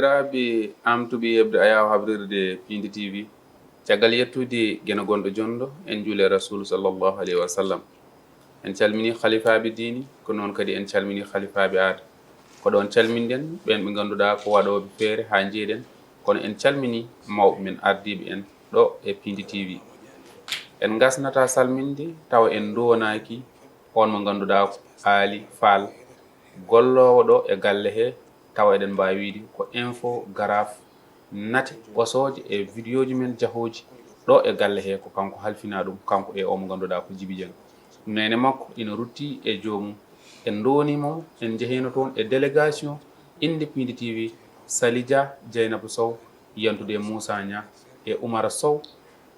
bandiraɓe amtuɓe yebde ayaw habrirde Pindi TV caggal yettude gena gonɗo jondo en juule rasul sallallahu alayhi wa sallam en calmini khalifaɓe dini ko noon kadi en calmini khalifaɓe aada ko ɗon calminden ɓen ɓe ganduɗa ko waɗoɓe feere ha jeeɗen kono en calmini mawɓe men ardiɓe en ɗo e Pindi TV en gasnata salminde tawa en duwonaki on mo ganduɗa ko Ali Fall gollowo ɗo e galle he tawa eɗen mbawi wiide ko info graphe nate ɓosoje e vidéo ji men jahoji ɗo e galle he ko kanko halfina ɗum kanko e o mo ganduɗa ko Djiby Dieng nene makko ina rutti e joomum en donimo en jehino toon e délégation inde Pindi TV Sali Dia Dieynabou Sow yantude Moussa Nia e Oumar Sow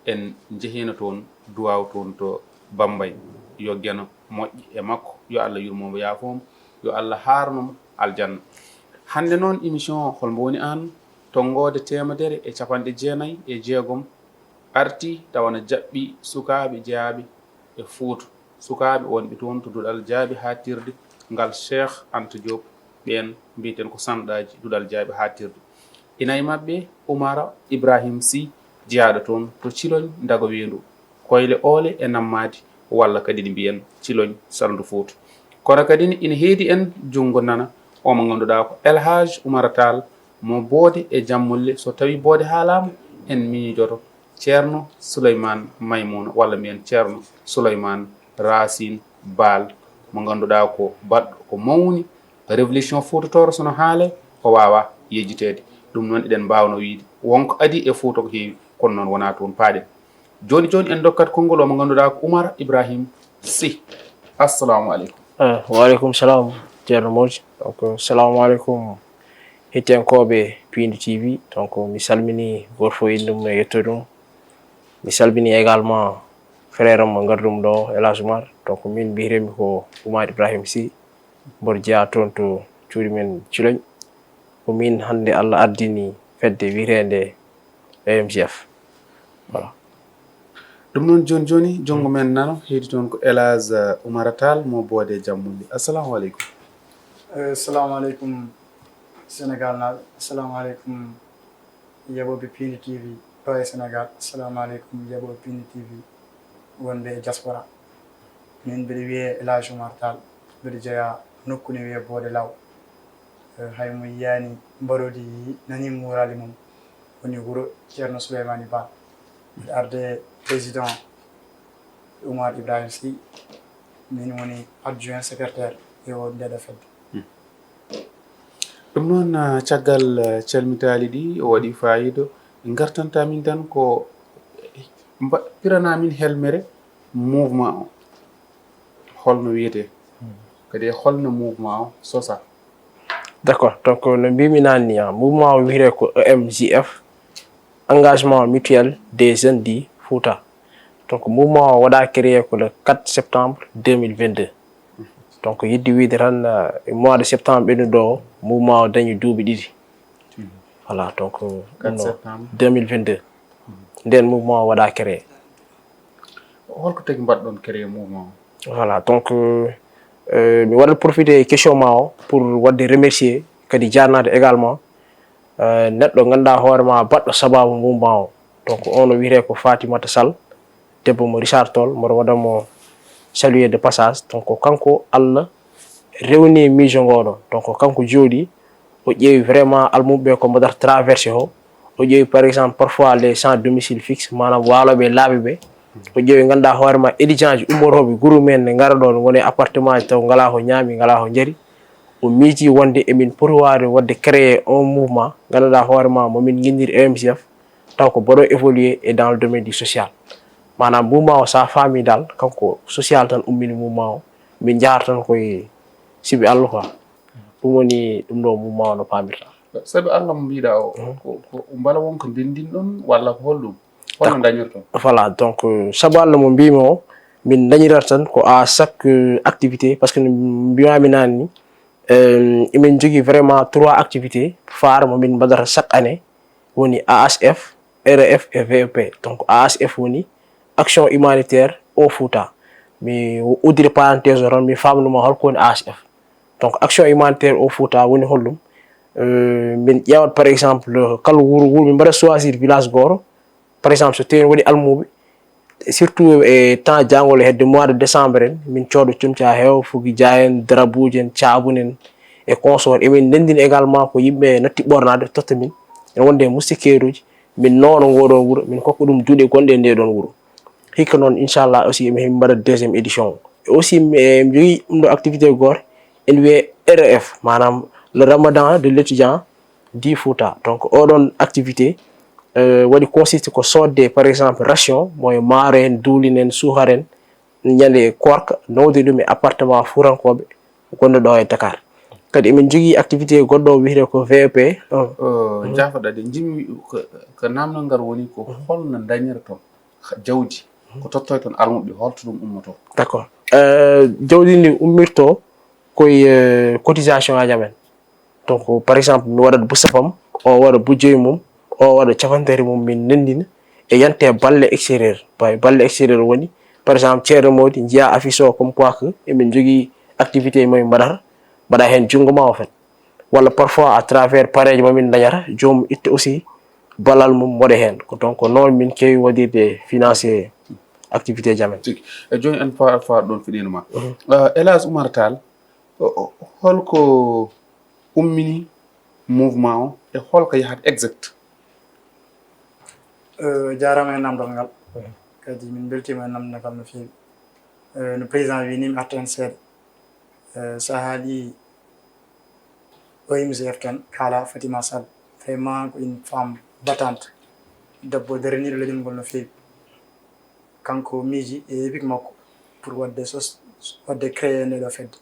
en jehino toon duwaw toon to Bambay yo geno moƴƴi e makko yo Allah yurmomo yaafomo yo Allah harnomo aljanna hande noon émission holmo woni an tonggode temedere e capanɗe jeenayyi e jeegom arti tawana jaɓɓi sukaɓe jeeyaɓe e Fouta sukaɓe wonɓe toon to duɗal jaabi hattirde ngal Cheikh Anta Diop ɓen mbiten ko sanɗaji duɗal jaabi hattirde inayi mabɓe Oumar Ibrahim Sy jeyaɗo toon to Thilogne Dago Wendu koyle oole e nammadi walla kadi ɗi mbiyen Thilogne Saldu Fouta kono kadi ina heedi en jungo nana o mo ganduɗa ko El Hadj Oumar Tall mo boode e jammulle so tawi boode haalama en miijoto Ceerno Souleymane Maymouna walla mbiyen Ceerno Souleymane Racine Baal mo ganduɗa ko baɗɗo ko mawni révolution Foutatoro sono haale o wawa yejjitede ɗum noon eɗen mbawno wiide wonko adi e Fouta ko heewi kono noon wona toon paaɗen joni joni en dokkat konngol o mo ganduɗa ko Oumar Ibrahim Sy assalamu aleykum waaleykum salam ceerno Moji donc salamu aleykum hettiyankoɓe Pindi TV donc mi salmini goto fof inde mum e yettode mum mi salmini également frère am mo gardum ɗo El Hadj Oumar donc min mbiyetemi ko Oumar Ibrahim Sy mboɗo jeeya toon to cuuɗi men Thilogne ko min hande Allah ardini fedde wiyetede EMJF voilà ɗum noon joni joni jongo men nano heedi toon ko El Hadj Oumar Tall mo boode jammulle assalamu aleykum assalamu aleykum Sénégal naaɓe assalamu aleykum yaɓoɓe Pindi TV ɗo e Sénégal assalamu aleykum yaɓoɓe Pindi TV wonɓe e diaspora min mbiɗa wiye El Hadj Oumar Tall mbiɗa jeeya nokku ne wiye boode law hay mo yiyani mbarodi nani murali mum woni wuuro Ceerno Souleymane Ba mbiɗa arde président Oumar Ibrahim Sy min woni adjoint secrétaire e o ndeɗo fedde ɗum noon caggal calmitali ɗi o waɗi fayida gartantamin tan ko piranamin helmere mouvement o holno wiyete kadi holno mouvement o sosa d'accord donc no mbimi nanni mouvement o wiyete ko EMJF engagement mutuel des jeunes du Fouta donc mouvement o waɗa créé ko le 4 septembre 2022 donc yidde wiide tan mois de septembre ɓennuɗo o mouvement o dañi duuɓi ɗiɗi voilà donc 4 septembre 2022 nden mouvement o waɗa créé holko tagi mbaɗɗon créé mouvement o voilà donc mi waɗat profité question ma o pour wadde remercier kadi jarnade également neɗɗo ganduɗa hoorema baɗɗo sababu mouvement o donc on o wiyete ko Fatimata Sall debbo mo Richard Toll mboɗo waɗamo saluer de passage donc kanko Allah rewni miijo ngoɗo donc kanko jooɗi o ƴeewi vraiment almuɓe ko mbaɗata traversé o ƴeewi par exemple parfois les sans domicile fixe manam waloɓe laaɓe ɓe o ƴeewi ganduɗa hoorema étudiant ji ummotoɓe groupe men ne gara ɗon woni appartement ji taw ngala ko ñaami ngala ko jaari o miiji wonde emin poti wawde wadde créer un mouvement ganduɗa hoorema momin guindiri EMJF taw ko mboɗo évoluer et dans le domaine du social manam mouvement o sa faami dal kanko social tan ummini mouvement o min jahata tan koye sibi Allah quoi ɗum woni ɗum ɗo mouvement o no pamirta sabi Allah mo mbiɗa o ko mbala wonko ndendin ɗon walla ko holɗum holno dañirton voilà donc sabu Allah mo mbimi o min dañirata tan ko à chaque activité par ce que mbimami nani emin jogui vraiment 3 activités phare momin mbaɗata chaque année woni AHF REF et VEP donc AHF woni action humanitaire au Fouta mi uddire parenthèse o tan mi famnuma holko woni AHF donc action humanitaire au Fouta woni hollum min ƴewat par exemple kala wuro min mbaɗa choisir village goto par exemple so tawi waɗi almuɓe surtout e temps jangol hedde mois de décembre en min cooda comci ha heewa fugi dia en darabuji en caabun en e consort emin ndendina également ko yimɓe natti ɓornade totta min ene wonde moustiquaire uji min noono ngoɗon wuuro min kokka ɗum juuɗe gonɗe e nde ɗon wuuro hikka noon inchallah aussi min mbaɗa deuxiéme édition e aussi mi jogui ɗum ɗo activité goto en wiye REF manam le ramadan de l'étudiant du Fouta donc oɗon activité waɗi consiste ko sodde par exemple ration moye maaro en duulin en suhar en ñande korka nawde ɗum e appartement fuurankoɓe gonɗo ɗo e Dakar kadi emin jogui activité goɗɗo wiyete ko VP jafoɗa de jimmi ko namdal ngal woni ko holno dañirton jawdi ko tottoy ton almuɓe holto ɗum ummoto d' accord jawdi ndi ummirto koye cotisation aji amen donc par exemple mi waɗat busapam o waɗa bujjoye mum o waɗa cafantere mum min nendina e yante balle extérieur balle extérieur woni par exemple ceerno modi jiiya affiche o comme quoi que emin jogui activité momin mbaɗata mbaɗa hen junggo ma en fait walla parfois à travers pareje momin dañata jomum itta aussi ballal mum waɗa hen donc noon min kewi waɗirde financé activité jamen e joni en fa ɗon fiɗinoma Elhadji Oumar Tall holko ummini mouvement o e holko yahat exact jarama e namdal ngal kadi min beltima e namdal ngal no fewi no président wi ni mi arta hen seeɗa sa haali OMGF tan kaala Fatima Sall vraiment ko une femme battante debbo daraniɗo leñol ngol no fewi kanko miiji e epique makko pour wadde créé nde ɗo fedde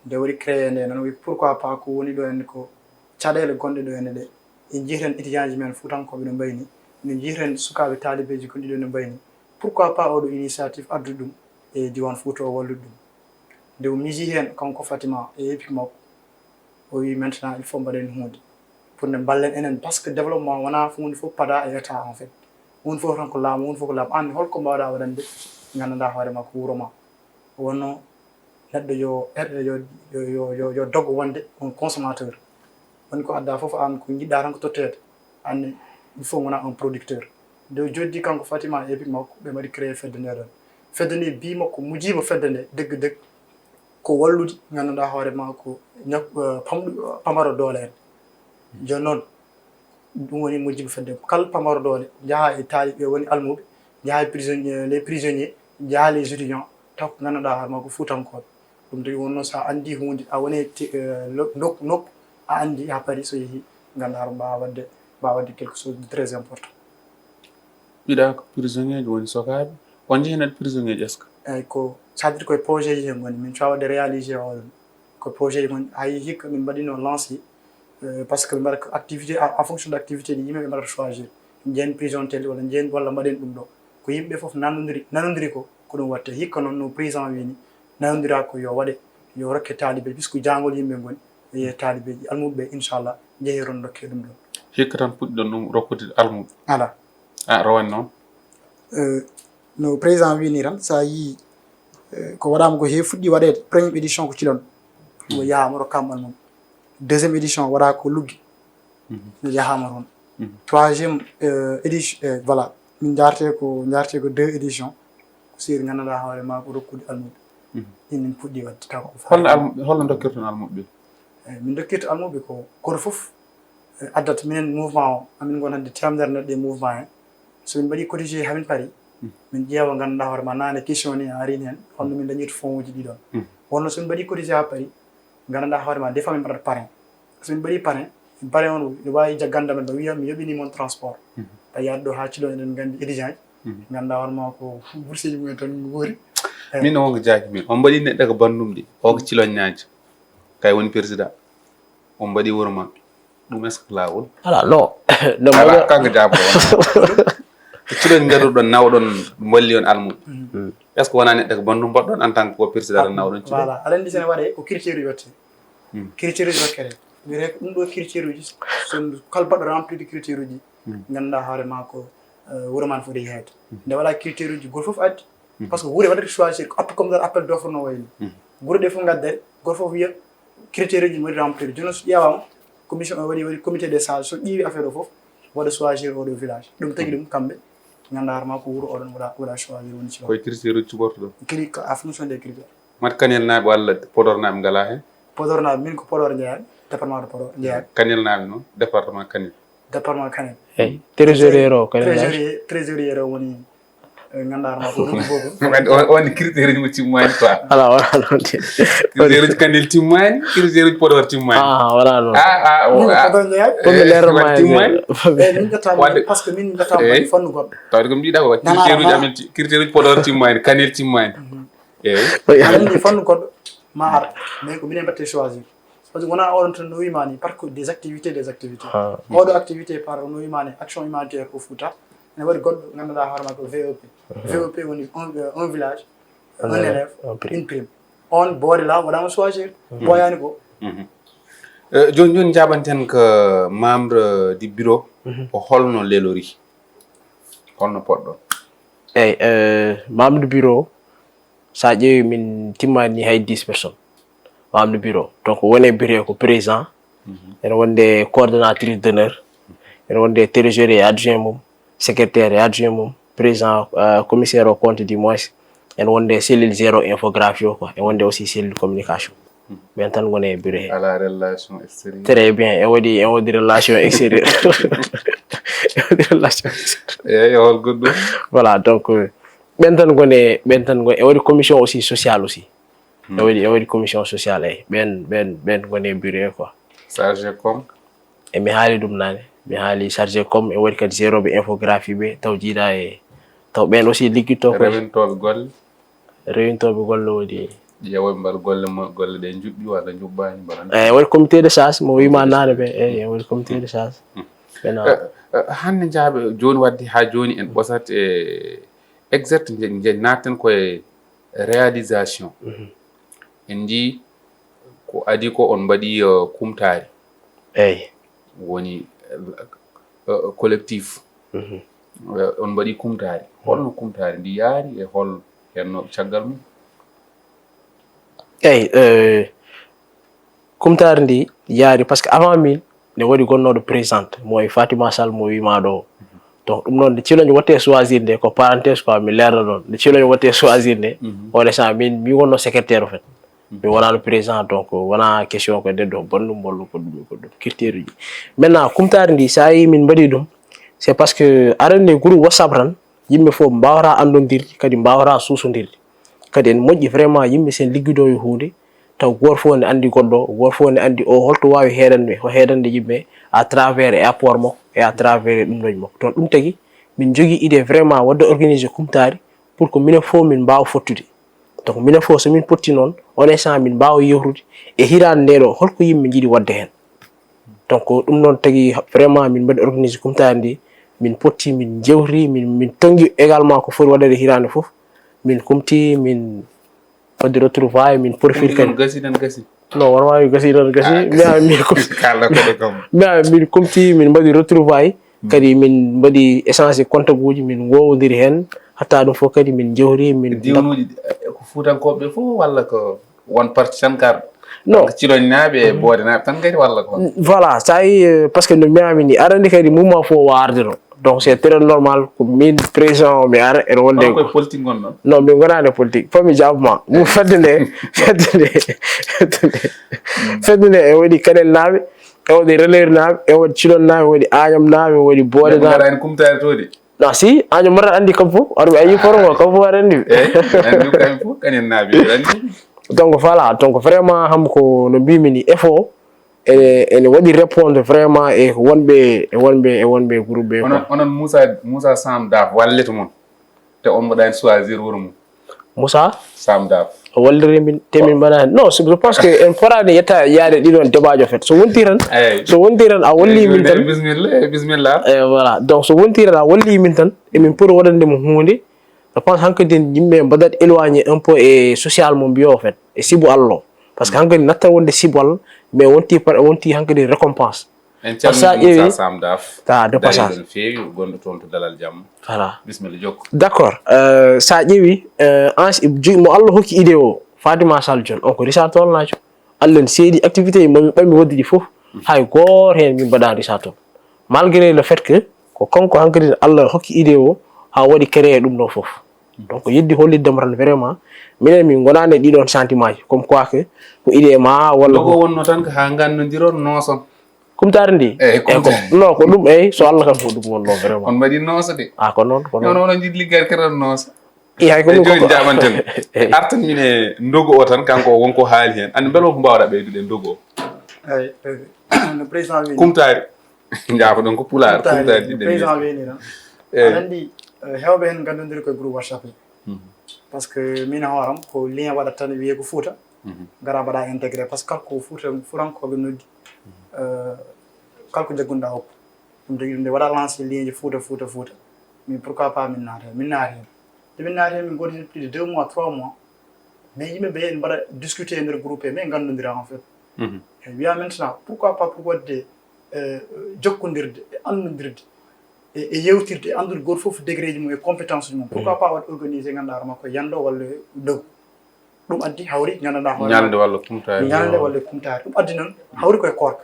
nde waɗi créé nde noon wi pourquoi pas ko woni ɗo henne ko caɗele gonɗe ɗo henne ɗe en jiiten étudiant ji men fuutankoɓe no mbayni min jiiten sukaɓe taalibeji gonɗiɗo no mbayni pourquoi pas oɗo initiative addude ɗum e diwan Fouta o wallude ɗum nde o miiji hen kanko Fatima e epique makko o wi maintenant il faut mbaɗen hunde pour nde ballen enen par ce que développement wona hunde fof pada e état en fait hunde fof tan ko laamu hunde fof ko laamu an holko mbawɗa waɗande gandanɗa hoorema ko wuuro ma wonno neɗɗo yo doggo wonde on consommateur woni ko adda fof an ko jiɗɗa tan ko tottede anne il faut wona un producteur nde joddi kanko Fatima e epique makko ɓe mbaɗi créé fedde nde ɗon fedde nde bi makko mujiba fedde nde deggue deggue ko wallude gandanɗa hoorema ko pamaro doole en joni noon ɗum woni mujiba fedde kala pamaro doole jaaha e taaliɓe woni almuɓe jaaha prisonnier les prisonniers jaaha les étudiants taw ko gandanɗa hoorema ko fuutankoɓe ɗum tagi wonno sa andi hunde a woni nokku a andi ha paari so yeehi ganduɗa mbawa wadde quelque chose de très important ɓiɗa ko prisonnier ji woni sokaɓe on jeehi prisonnier ji est ce que eyyi ko sadiri koye projet ji hen goni min cowa wadde réalisé oɗon ko projet ji goni hay hikka min mbaɗino lancé par ce que min mbaɗa activité en fonction d' activité ɗi yimɓeɓe mbaɗata choisir jeen prison tel walla jeen walla mbaɗen ɗum ɗo ko yimɓe foof nanodiri ko ɗum watte hikka noon no président wini nanodira ko yo waɗe yo rokke taalibe puisque jangol yimɓe goni ye taalibeji almuɓe inchallah jeehiron dokke ɗum ɗon hikka tan puɗɗiɗon ɗum rokkude almuɓe ala rawane noon no président wini tan sa yii ko waɗama ko heewi fuɗɗi waɗede première édition ko cilon o yahama rokkama almum deuxiéme édition waɗa ko luggi yahama toon troisiéme édition voilà min jarte ko 2 édition ko siri gandanɗa hoorema ko rokkude almuɓe ɗin min puɗɗi wadde taw holno dokkirton almuɓe min dokkirta almuɓe ko koto foof addata minen mouvement o amin gon hande temedere neɗɗo e mouvement he somin mbaɗi cotisé hamin paari min ƴeewa gandanɗa hoorema nane question ni arini hen holno min dañirta fond uji ɗiɗon wonno somin mbaɗi cotisé ha paari gandanɗa hoorema des fois min mbaɗata parrain somin mbaɗi parrain on ne wawi jaggandamen ba wiya mi yoɓini moon transport tawi yaade ɗo ha cilon eɗen gandi étudiant ji gandanɗa hoorema ko bourseji mumen tan goori min wonko jaaki min on mbaɗi neɗɗo ko bandumde o ko ciloñaji kay woni président on mbaɗi wuuro maɓɓe ɗum est ce que lawol ala non kanko jaabo ciloñ garuɗon nawɗon walli on almuɓe est ce que wona neɗɗo ko bandum mbaɗɗon en tant que ko président tan nawɗon cilo voilà aɗa andi sene waɗe ko critére uji watte critére uji wakkete wiyete ko ɗum ɗo critére uji so kala baɗɗo rempli de critére uji ganduɗa hoorema ko wuuro man foti yeeyde nde waɗa critére uji goto foof addi par ce que wuuro waɗata choisir ko appel comme ça appel d' offre no wayni guure ɗe fof gaddere goto foof wiya critère ji mari remplir jono yawam commission wadi comité des sages so ƴiwi affaire o fof wada choisir oɗo village ɗum tagi ɗum kamɓe gandarma ko wuro oɗon waɗa choisir woni ci koye critère uji cuɓorto ɗo en fonction des critères mat kanel naaɓe walla podor naaɓe ngala hen podor naɓe min ko podor jeeyaɓe département de podor jeeyaɓe kanel naaɓe noon département kanel kanel eyi trésorier o kanel trésorier o woni gandarma ko ɗum bogo on critère uji mo timmani quoi ala wala noon critère uji kanel timmani critère uji podor timmani wala noon podor jeeyaɓe ɗum leeroma timmani min ƴettama par ce que min ƴettama fannu goɗɗo tawde ko mbiɗa ko critère uji amen critère uji podor timmani kanel timmani eyi aɗa fannu goɗɗo ma ar mais ko minen mbatte choisir par ce que wona oɗon tan no wimani par que des activités oɗo activité par no wimani action humanitaire au Fouta ene waɗi goɗɗo ganduɗa hoorema ko VOP woni un village un élève une prime on boode la waɗama choisir boyani ko joni jaɓanten ko membre du bureau o holno lelori holno poɗɗo eyyi membre du bureau sa ƴeewi min timmani hay 10 personnes membre du bureau donc wone bureau ko président ene wonde coordonnatrice d'honneur ene wonde trésorier adjoint mum secrétaire et adjoint mum président commissaire au compte du moins ene wonde cellule 0 infographie o quoi e wonde aussi cellule communication ɓen tan gone e bureau he à la relation extérieure très bien e waɗi relation extérieure e waɗi relation eyyi hol goɗɗum voilà donc ɓen tan gone e waɗi commission aussi sociale aussi e waɗi commission sociale eyyi ɓen gone e bureau he quoi chargé comme e mi haali ɗum nane mi haali chargé comme e waɗi kadi zéroɓe infographie ɓe taw jiiɗa e taw ɓen aussi liggitto ko rewintoɓe golle woodi ƴeewoɓe mbal golle ɗe juɓɓi walla juɓɓani mbaɗa eyyi waɗi comité de charge mo wima nane ɓe eyyi waɗi comité de charge ɓena hande jaaɓe joni wadde ha joni en ɓosat e exact je natten koye réalisation en jii ko adi ko on mbaɗi kumtari eyyi woni collectif on mbaɗi kumtari holno kumtari ndi yaari e hol hennoɓe caggal mum eyyi kumtari ndi yaari par ce que avant min ne waɗi gonnoɗo présidente moye Fatima Sall mo wima ɗo donc ɗum noon nde ciloño watte choisir nde ko parenthèse quoi mi leerna ɗon nde ciloño watte choisir nde on instant mi wonno secrétaire o fait mi wonano président donc wona question ko deddo bonɗum bollu ko ɗum critère uji maintenant kumtari ndi sa yi min mbaɗi ɗum c'est parce que arande groupe WhatsApp tan yimɓe fof mbawata andodirde kadi mbawata susodirde kadi en moƴƴi vraiment yimɓe sen ligguido e hunde taw goto fof ne andi goɗɗo goto fof ne andi o holto wawi heɗande yimɓe à travers e apport makko et à travers ɗum ɗoñ makko donc ɗum tagui min jogui idée vraiment wadde organiser kumtari pour que minen fof min mbawa fottude donc minen fof somin potti noon on instant min mbawa yewtude e hirande ndeɗo holko yimɓe jiiɗi wadde hen donc ɗum noon tagui vraiment min mbaɗi organiser kumtari ndi min potti min jewtiri min tonggui également ko foti waɗede hirande foof min kumti min wadde retrouvaille min profite kadi gasi non wona wawi gasi tan gasi min kumti min mbaɗi retrouvaille kadi min mbaɗi échange contact uji min gowodiri hen hatta ɗum fof kadi min jewri min diwanuji ko fuutankoɓe fof walla ko won partie tan karɗo non ciloñnaɓe e boode naɓe tan kadi walla ko voilà ça yi parce que no mbiyami ni arande kadi mouvement fof warde no donc c'est très normal ko min président mi ara ene wonde koye politique gonɗon non min gonani politique fami jabma mum fedde nde e waɗi kanel naɓe e waɗi relais naɓe e waɗi cilon naɓe waɗi añam naɓe waɗi boode naɓe en kumtare todi non si añam mbaɗa andi kam fof arɓe ayi forum kam fof aɗa andi andi kam fof kanen naɓe andi donc voilà donc vraiment ham ko no mbimi ni effort ene waɗi répondre vraiment e wonɓe groupe ɓe onon Moussa Sam Daf walleto mon te on mbaɗani choisir wuuro mum Moussa Sam Daf o walliri min temin mbaɗani non je pense que en forani yetta yaade ɗiɗon débat jo fait so wonti tan a walli min tan bisimilla voilà donc so wonti tan a walli min tan emin pour waɗandemo hunde je pense hankkadi yimɓe mbaɗat éloigné un peu e social mo mbiyo en fait e sibu Allah parce que hankkadi nattan wonde sibu Allah mais wonti hankkadi récompense en calmini Sam Daf de passage feewi gonɗo toon to dalal jamma voilà bisimilla jokko d'accord sa ƴeewi mo Allah hokki idée o Fatima Sall Dione on ko Richard Toll najo allen seedi activité mo bami waddi fof hay goor hen min badari sa ton malgré le fait que ko konko hankadi Allah hokki idée o ha wadi créer dum do fof donc yeddi hollidde ran vraiment minen min gonane didon sentiment comme quoi que ko idée ma wala ko wonno tan ko ha gandodiron noson kumtare ndi non ko dum so Allah kan fo dum wonno vraiment on madi noso de ko non non jid liggar keran noso hay ko joni jamanten artan mine ndogo o tan kanko wonko haali hen andi belo ko mbawda beydude ndogo ay no président wi kumtari jaako don ko pular kumtari de président wi ni andi hewbe hen gandodiri ko groupe WhatsApp parce que min horam ko lien wada tan wiye ko Fouta gara bada intégrer parce que ko Fouta franco be noddi kalko jagunda hop dum de yimbe wada lancer lien ji Fouta mais pourquoi pas min naata min goni plus de 2 mois 3 mois mais yimbe be en bada discuter dans groupe mais gandodira en fait et bien maintenant pourquoi pas pour wadde jokkondirde e annodirde e yewtirde andude gor fof degré ji mum e compétence mum pourquoi pas wat organiser gandar makko yando walla dow dum addi hawri ñananda hoore ñande walla kumtari dum addi non hawri koy korka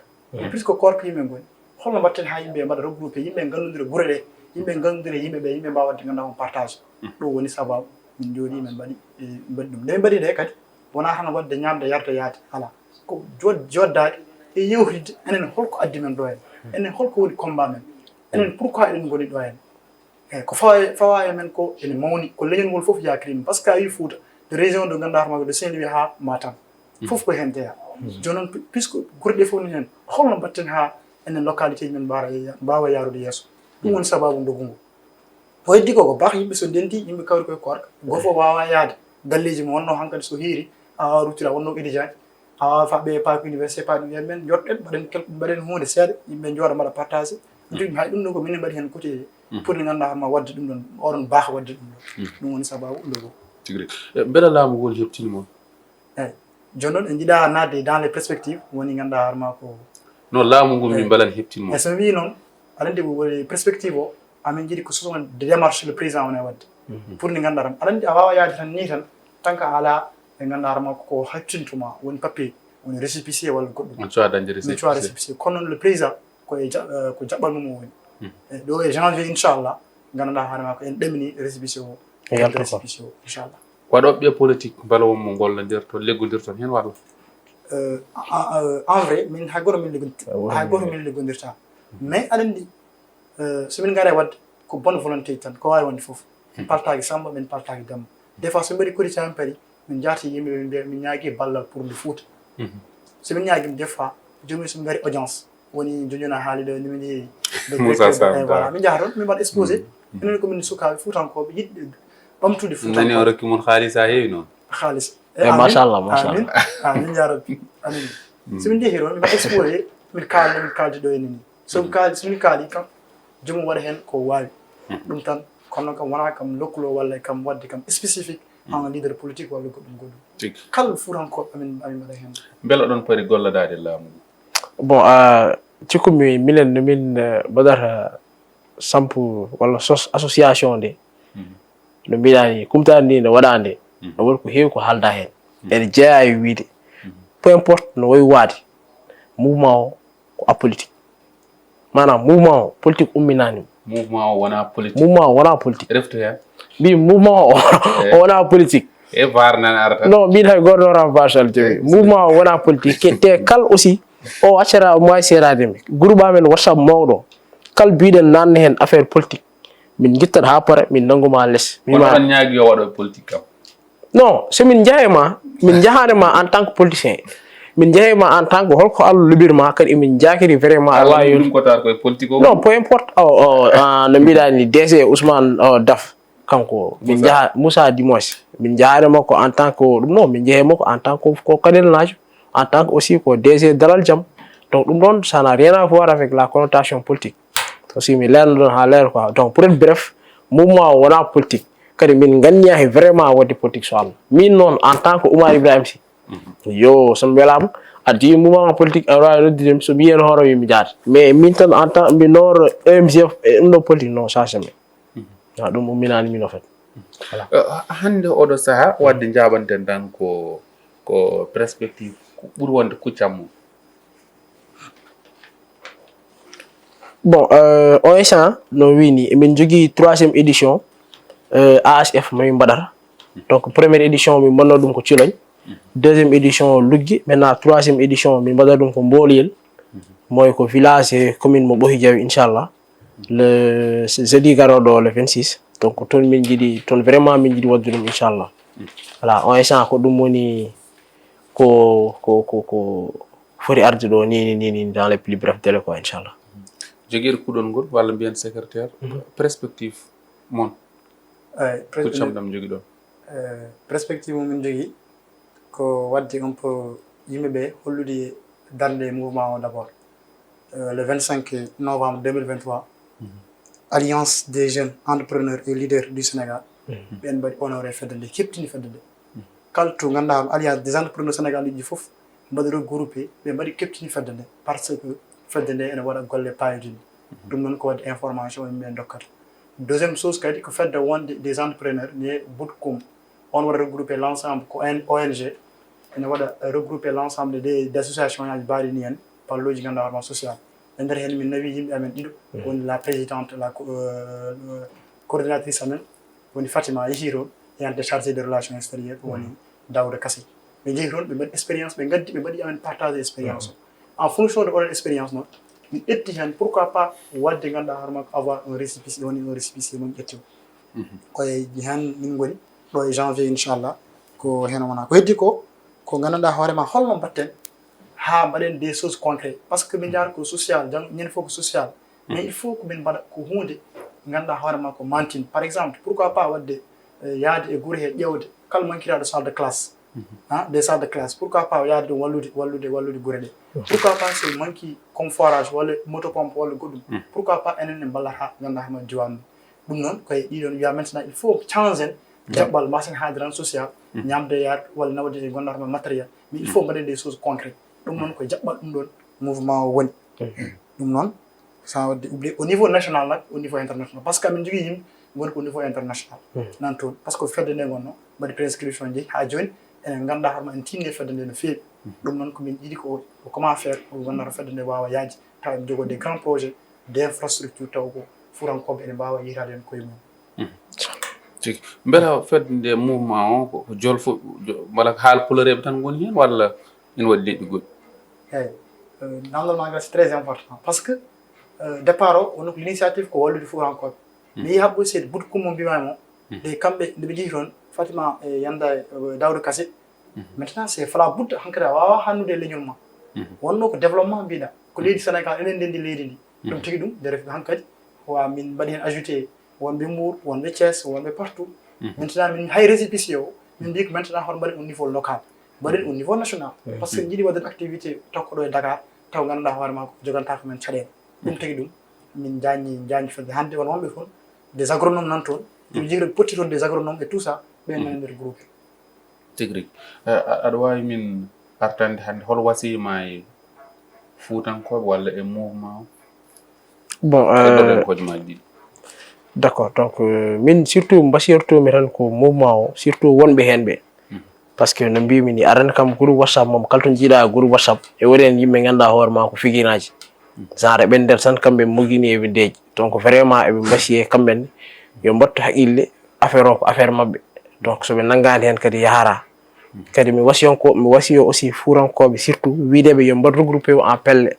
puisque korka yimbe ngoni holno batten ha yimbe mbada regrouper yimbe gandodira gure de yimbe gandodira yimbe be yimbe mbawante ganda on partage do woni sababu min jodi men badi dum de badi de kadi wona tan wadde ñamde yarta yaati hala ko joddade e yewride enen holko addi men do en enen holko woni combat men enen pourquoi enen goni do en e ko fawa men ko ene mawni ko leñol ngol fof yakrim parce que ayi Fouta de région de Gandar Mago de Saint-Louis ha Matam fof ko hen teya jonon puisque gurde fof ni hen holno batten ha enen localité men bawa yarude yeso dum woni sababu ndogungo o heddi ko baax yimbe so denti yimbe kawri koy korka gofo wawa yaade galleji mo wonno hankadi so hiiri a rutira wonno étudiant a fabe pa université pa dum men yottel baden hunde seede yimbe jooda mala partager dum hay dum ko min bari hen côté pour ni ganda ma wadde dum don oron baax wadde dum woni sababu ndogo tigre bela laamugol hebtini mon jonon en jida naade dans les perspectives woni ganda harma ko non laamugol min balan hebtini mon so wi non alande bo woni perspective o amen jidi ko soson de démarche le président on wadde pour ni ganda ram alande a wawa yaade tan ni tan tanka ala e ganda harma ko haccintuma woni papier woni récépissé wala goddo on choa danger récépissé kono le président ko jabbal mum woni do e janvier inchallah ganda harma ko en demini récépissé o récépissé o inchallah waɗoɓe politique balawo mo gollodir to leggodir ton hen walla en vrai min hay goto min leggondirta mais aɗa andi so min gari wadde ko bonne volonté tan ko wawi wonde foof partage samba min partage damma des fois so mbaɗi kodita hen paari min jaati yimɓe ɓe mbiya min ñaagui ballal pour le Fouta so min ñaagui des fois jomum somi gari audience woni joñona haali ɗo nimin heewi voilà min jaha toon min mbaɗa exposé enen komin sukaɓe Foutankoɓe yiɗɓe ɓamtude Fouta nani o rokki mon haalis ha heewi noon haalis machallah amin jarabi amin somin jeehi toon min mbaɗa exposé min kalde ɗo enen ni somin kaali kam jomum waɗa hen ko wawi ɗum tan kono kam wona kam lokkulo walla kam wadde kam spécifique en leader politique walla goɗɗum kala Foutankoɓe amin mbaɗa hen beela ɗon pari gollodade laamu bon cikkumi minen no min badata sampu walla sos association nde no mbiɗani kumtani ndi no waɗa nde no waɗi ko heewi ko haalda hen ene jeeya e wiide peu importe no wayi waade mouvement o ko apolitique manam mouvement o politique umminani mouvement o wona politique reftu hen mbi mouvement o wona politique e var nan arata non mbiɗa hay goto noran varsal tewi mouvement o wona politique te kal aussi o accata moy serademi groupe amen WhatsApp mawɗo kal biɗen nanne hen affaire politique min guittat ha pare min nanguma less mi ma ñaagi yo waɗo politique kam non so min jahema min jahanema en tant que politicien min jahema en tant que holko Allah lubirma kadi min jakiri vraiment a wawi ɗum ko tar koye politique o non peu importe no mbiɗani DG Ousmane Daf kanko min jaha Moussa Dimos min jahaade makko en tant que ɗum non min jeehe makko en tant que ko kanenajo en tant que aussi ko DG Dalal Jam donc ɗum ɗon ça n'a rien à voir avec la connotation politique aussi mi leerno ɗon ha leer quoi donc pour être bref mouvement wona politique kadi min ganniyahi vraiment wadde politique so Allah min noon en tant que Oumar Ibrahima Sy yo somi welama addi mouvement politique a wawi noddidemi so mi yiyen hoore mi jaata mais min tan en tant mi nooro MGF e ɗum ɗo politique non ça jamais ɗum umminani min o fait voilà hande oɗo saaha wadde jaɓanten tan ko perspective ɓuri wonde kuccam mum? Bon, on instant no wini emin jogui 3e édition ASF mami mbaɗata. Donc première édition min mbanno ɗum ko Thilogne, 2e édition Luggi, maintenant 3e édition min mbaɗa ɗum ko Mboliyel, moy ko village et commune mo Ɓohi Diawi inchallah le jeudi garoɗo le 26. Donc toon min jiiɗi toon vraiment min jiiɗi wadde ɗum inchallah. Voilà, on instant ko ɗum woni ko foti arde ɗo ni dans les plus brefs délais quoi inchallah. Joguiɗo kuɗol ngol walla mbiyen secrétaire perspective mon kuccam ɗam jogui ɗon? Perspective min jogui ko wadde un peu yimɓeɓe hollude darde mouvement o d'abord. Le 25 novembre 2023 Alliance des jeunes entrepreneurs et leaders du Sénégal ɓen mbaɗi honoré fedde nde keptini fedde nde kala to ganduɗa alliance des entrepreneurs sénégal uji foof mbaɗi regroupé ɓe mbaɗi keptini fedde nde par ce que fedde nde ene waɗa golle payodini ɗum noon ko wadde information yimɓe dokkata. Deuxième chose kadi ko fedde wonde des entrepreneurs ne Boutkoum on waɗa regroupé l'ensemble ko ONG ene waɗa regroupé l'ensemble des associations yaji mbaɗi ni hen palloji ganduɗa hoorema social. E nder hen min nawi yimɓe amen ɗiɗo woni la présidente la coordinatrice amen woni Fatima yeehi toon e ante chargé de relations extérieures woni Daouda Kassé. ɓe jeehi toon ɓe mbaɗi expérience ɓe gaddi ɓe mbaɗi amen partagé expérience o en fonction de oɗon expérience noon min ƴetti hen pourquoi pas wadde ganduɗa hoorema ko avoir un récépissé woni un récépissé mon ƴetti o koye hen min goni ɗo e janvier inchallah ko hen wona ko heddi ko ganduɗa hoorema holno mbatten ha mbaɗen des choses concrètes parce que min jaar ko social ñande fof ko social mais il faut ko min mbaɗa ko hunde ganduɗa hoorema ko mantine par exemple pourquoi pas wadde yaade e guure he ƴewde kala mankiraɗo salle de classe des salles de classe pourquoi pas yaade ɗum wallude guure ɗe pourquoi pas so manqui comme forage walla motopompe walla goɗɗum pourquoi pas enen en ballata ganduɗa hoorema diwan ɗum noon koye ɗiɗon wiya maintenant il faut change en jaɓɓal mbasen hadiran social ñamde yaade walla nawde e ganduɗa hoorema matériel mais il faut mbaɗen des choses concrètes ɗum noon ko jaɓɓal ɗum ɗon mouvement o woni ɗum noon sa wadde oublié au niveau national nak au niveau international par ce que amin jogui yimɓe goni ko niveau international nan toon par ce que fedde nde gonno mbaɗi prescription jeeyi ha joni enen ganduɗa hoorema en tinni fedde nde no feewi ɗum noon komin yiiɗi ko comment faire pour ganduɗa fedde nde wawa yaaji taw en jogo des grands projets d' infrastructure taw ko furankoɓe ene mbawa yitade hen koye mum tigi beela fedde nde mouvement o ko jolfo walla haal pulareɓe tan goni hen walla ene waɗi leƴƴi goɗɗi? eyyi namdal ma ngal c'est très important par ce que départ o woni ko l'initiative ko wallude furankoɓe mi yeehi haɓɓoy seydi Boutkoum mo mbimami o de kamɓe ndeɓe jeehi toon Fatima e yanda Daouda Kassé maintenant c'est fala budda hankkadi a wawa hannude e leñol ma wonno ko développement mbiɗa ko leydi Sénégal enen ndendi leydi ndi ɗum tigui ɗum nde refi hankkadi wa min mbaɗi hen ajouté wonɓe Mbour wonɓe Thiès wonɓe partout maintenant min hay récépissé o min mbi ko maintenant hoto mbaɗen au niveau local mbaɗen au niveau national par ce que jiiɗi wadden activité tokkoɗo e Dakar taw ganduɗa hoorema ko jogantako men caɗele ɗum tagui ɗum min jañi fedde hande won wonɓe toon des agronomes nan toon ɗum jiiɗo potti toon des agronomes et tout ça ɓen nan nder groupe tigi rigui aɗa wawi min artande hande hol wasiyma e fuutankoɓe walla e mouvement bon koje ma ɗiɗi? d' accord donc min surtout mbasiytomi tan ko mouvement o surtout wonɓe hen ɓe par ce que no mbimi ni arani kam groupe whatsapp mom kala to jiiɗa groupe whatsapp e woni hen yimɓe ganduɗa hoorema ko figuinaji genre ɓen nder tan kamɓe mogini e windeji donc vraiment eɓe mbasiye kamɓenne yo mbattu haqqille affaire o ko affaire mabɓe donc soɓe nanggani hen kadi yahara kadi mi wasiyo aussi fuurankoɓe surtout wideɓe yo mbat regroupé en pelle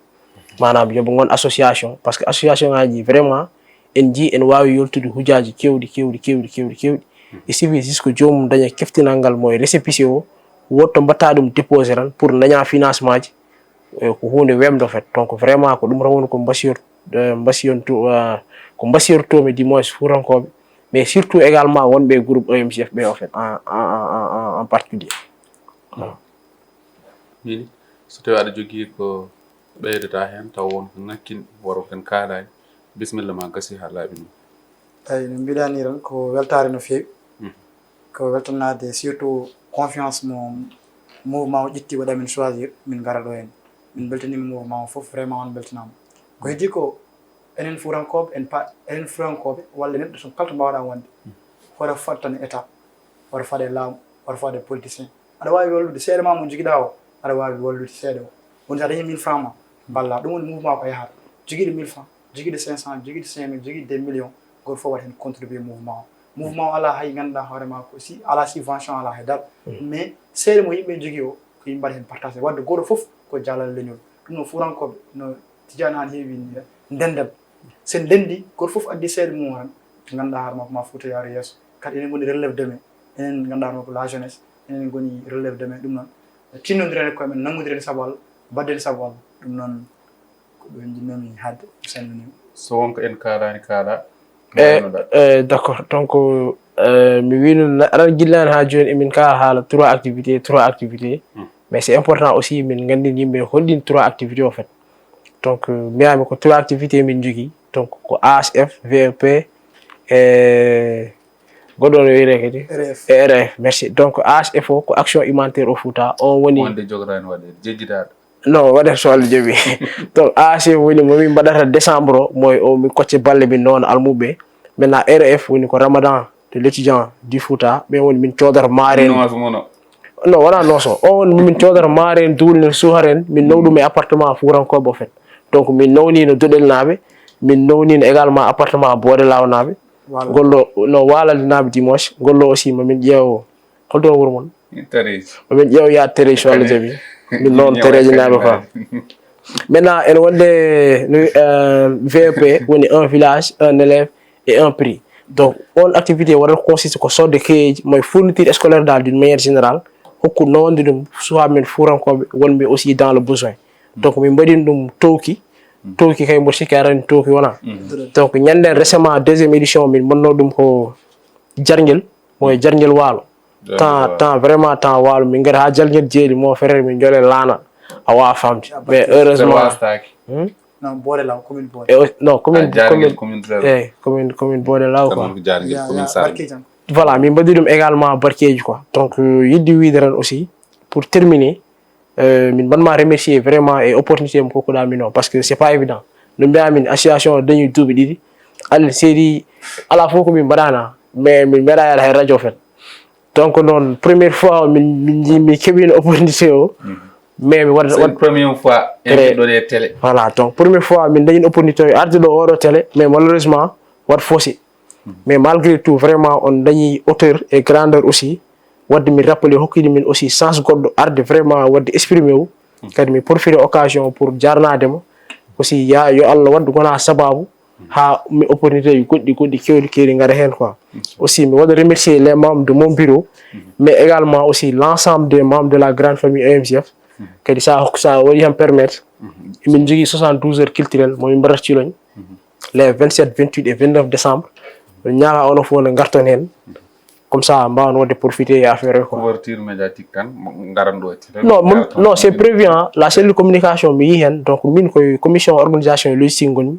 manam yoɓe gon association par ce que association ngaji vraiment en ji en wawi yoltude huujaji kewɗi e suffit jusque jomum daña keftinal ngal moye récépissé o wotto mbatta ɗum déposé tan pour daña financement ji ko hunde wemde fait donc vraiment ko ɗum tan woni ko mbasiytomi du moins fuurankoɓe mais surtout également wonɓe groupe EMCF ɓe en fait en particulier mini so tawi aɗa jogui ko ɓeydata hen taw wonko ngakkin waro ken kaalani bisimilla ma gasi ha laaɓi ɗum. eyyi no mbiɗani tan ko weltare no fewi ko weltanade surtout confiance mo mouvement o ƴetti waɗa min choisir min gara ɗo hen min beltanima mouvement o foof vraiment on beltanama ko heddi ko enen fuurankoɓe enen fuurankoɓe walla neɗɗo to kala to mbawɗa wonde hoto fad tan état hoto faade laamu hoto faade politicien aɗa wawi wallude seeɗa ma mo joguiɗa o aɗa wawi wallude seeɗa o woni sa dañi 1000 francs ma balla ɗum woni mouvement ko yahata joguiɗo 1000 francs joguiɗo 500 joguiɗo 5000 joguiɗo des millions goto fof waɗa hen contribué mouvement o mouvement o ala hay ganduɗa hoorema ko si ala subvention ala hay dal mais seeɗa mo yimɓe jogui o ko yimɓe mbaɗa hen partagé wadde goto foof ko jaalal leñol ɗum no fuurankoɓe no Tidiane han heewini ndendam sen ndendi goto foof addi seeɗa mum tan ganduɗa hoorema ko ma fouta yaaro yesso kadi enen goni relève demain enen ganduɗa hoorema ko la jeunesse enen goni relève demain ɗum noon tinnodiren koye men nangodiren sabu Allah baddel sabu Allah ɗum noon ko ɗo jinnomi hadde salminima so wonko en kalani kaala d'accord donc mi wino aɗa gillani ha joni emin kala haala 3 activités mais c'est important aussi min gandin yimɓe holɗin 3 activités o fait donc mbiyami ko 3 activités min jogui donc ko AHF VEP e goɗɗo no wiyete kadi RF merci donc AHF o ko action humanitaire au Fouta on woni wonde jogorani waɗede jejjitaɗo non waɗata so Allah jaaɓi donc AHF woni momin mbaɗata décembre o moy o min kocce balle min noon almuɓe maintenant RF woni ko ramadan de l'étudiant du Fouta ɓen woni min coodata maaren non wona nooso o woni min coodata maaren duulne suharen min nawɗum e appartement fuurankoɓe o fait donc min nawnino Doɗel naaɓe min nawnino également appartement Boode Law naaɓe gollo no Walande naaɓe dimanche gollo aussi momin ƴeew holto wuro mon momin ƴeew yaade Téréji so Allah jaaɓi min noon Téréji naaɓe fa maintenant ene wonde VEP woni un village un élève et un prix donc on activité waɗata consiste ko sodde keyeji moye fourniture scolaire dal d'une manière générale hokku nowonde ɗum suwa men fuurankoɓe wonɓe aussi dans le besoin donc min mbaɗin ɗum towki kay mbo sikki arani towki wona donc ñanden récemment deuxième édition min monno ɗum ko jarguel moye jarguel waalo temps vraiment temps waalo min gari ha jarguel jeeli mo frère min joole laana a wawa famde mais heureusement non Boode Law commune Boode non commune Boode Law quoi voilà min mbaɗi ɗum également barkeji quoi donc yidde wiide tan aussi pour terminer min mbaɗma remercier vraiment et opportunité mo kokkuɗa min o par ce que c'est pas évident no mbiyamin association dañi duuɓi ɗiɗi Allah seedi ala fof ko min mbaɗana mais min mbeɗa yaade hay radio fet donc noon première fois mi keeɓino opportunité o mais mi waɗa première fois ɗoɗe télé voilà donc première fois min dañin opportunité arde ɗo oɗo télé mais malheureusement wat faussé mais malgré tout vraiment on dañi hauteur et grandeur aussi wadde mi rappelé hokkide min aussi sens goɗɗo arde vraiment wadde exprimer wu kadi mi profité occasion pour jarnademo aussi yo Allah waddu gona sababu ha mi opportunité goɗɗi kewɗi gara hen quoi aussi mi waɗa remercier les membres de mon bureau mais également aussi l'ensemble des membres de la grande famille EMCF kadi sa waɗi ham permettre min jogui 72 heures culturelles momin mbaɗata Thilogne les 27 28 et 29 décembre ñaaka ono fof ne garton hen comme ça mbawan wadde profiter et affaire quoi couverture médiatique tan garan ɗo non c'est prévu la cellule communication mi yi hen donc min koye commission organisation et logistique gonmi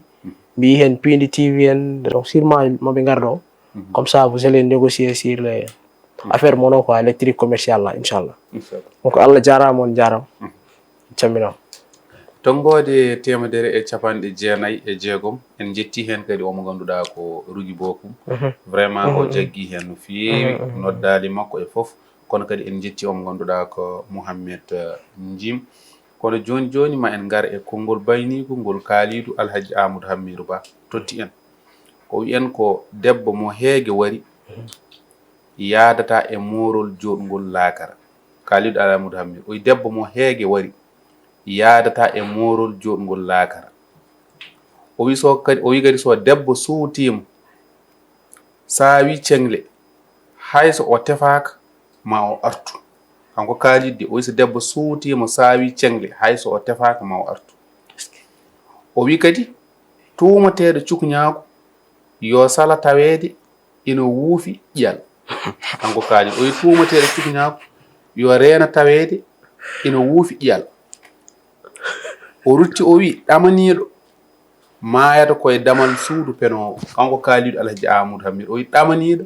mi yi hen Pindi TV en donc sûrement moɓe garɗo comme ça vous allez négocier sur les affaire mono quoi les trucs commercial là inchallah donc Allah jarama on jarama caminama tonggode temedere e capanɗe jeenayyi e jeegom en jetti hen kadi omo ganduɗa ko Rougui Bokum vraiment o jaggui hen no feewi noddali makko e foof kono kadi en jetti omo ganduɗa ko Mouhamed Njim kono joni joni ma en gar e konngol baynigo ngol kaalidu Alhaji Amadou Hammirou Ba totti en o wiyen ko debbo mo heege wari yaadata e morol joɗgol laakara kaalidu Amadou Hammirou o debbo mo heege wari yaadata e morol joɗgol laakara o wi kadi so debbo suutima saawi cengle hayso o tefaka ma o artu kanko kaalidde o wi so debbo suutima saawi cengle hayso o tefaka ma o artu o wi kadi tuumateɗo cukñaako yo sala taweede ina wuufi ƴiyal kanko kaalidde o wi tuumateɗo cukñaako yo reena taweede ina wuufi ƴiyal o rutti o wi ɗamaniɗo maayata koye damal suudu penowo kanko kaaliɗo Alhaji Amadou Hammirou o wi ɗamaniɗo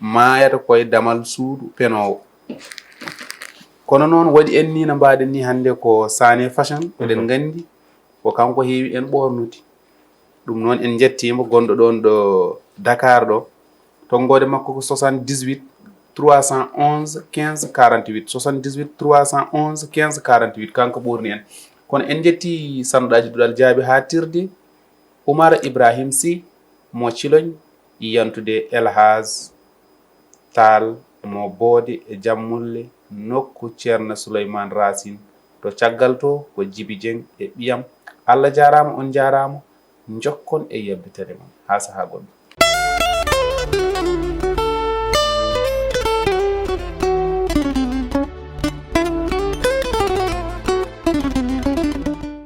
maayata koye damal suudu penowo kono noon waɗi en ni no mbaɗen ni hannde ko Sané Fashion eɗen gandi ko kanko heewi en ɓornude ɗum noon en jettima gonɗo ɗon ɗo Dakar ɗo tonggode makko ko 78 311 15 48 78 311 15 48 kanko ɓurni en kono en jetti sannuɗaji duɗal jaabi ha tirde Oumar Ibrahim Sy mo Ciloñ yantude Elhaj Tall mo Boode e Jammulle nokku Ceerno Souleymane Racine to caggal to ko Djiby Dieng e ɓiyam Allah jarama on jarama jokkon e yebbitere mon ha saha goɗɗo